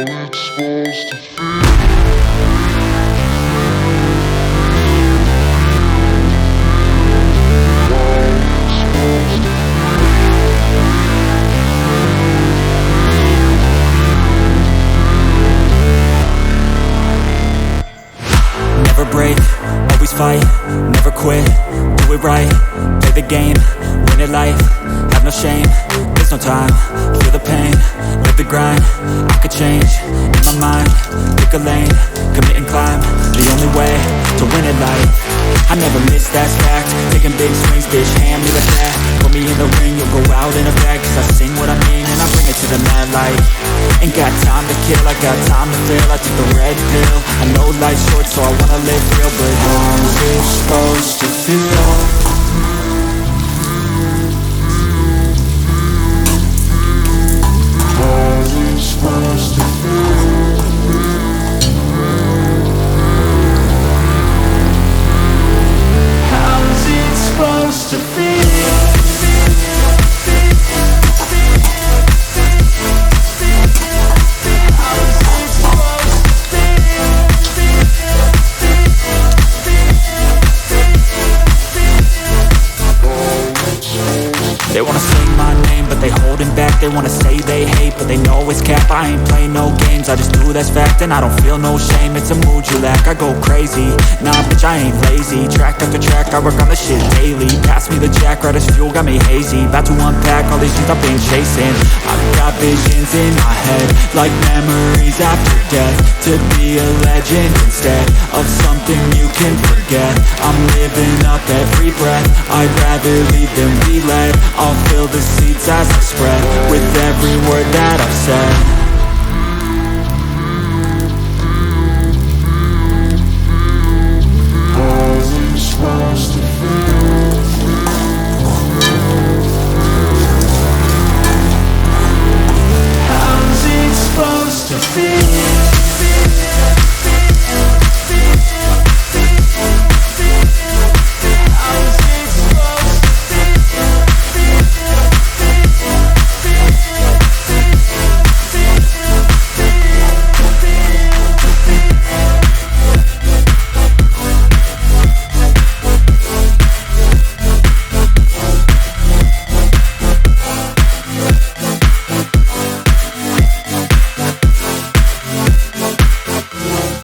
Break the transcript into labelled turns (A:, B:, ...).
A: it's supposed to feel.
B: Never break, always fight, never quit, do it right, play the game, win it life, have no shame, there's no time, feel the pain, live the grind, I could change, in my mind, pick a lane, commit and climb, the only way to win it life, I never miss, that's fact, taking big swings, bitch, hand me the bat, put me in the ring, you'll go out in a bag, cause I sing what I mean and I bring it to the mad light, ain't got time to kill, I got time to feel, I took the red pill, I know life's short so I wanna live real, but how's it supposed to feel?
A: How's it supposed to feel?
B: How's it supposed to feel? They wanna say my name, but they holding back. They wanna say they hate, but they know it's cap. I ain't play no games, I just do that's fact. And I don't feel no shame, it's a mood you lack. I go crazy, nah bitch I ain't lazy. Track after track, I work on the shit daily. Pass me the jack, right as fuel, got me hazy. About to unpack all these things I've been chasing. I've got visions in my head, like memories after death. To be a legend instead of something you can forget. I'm living up every breath, I'd rather lead than be led. I'll fill the seats as I spread with every word that I've said.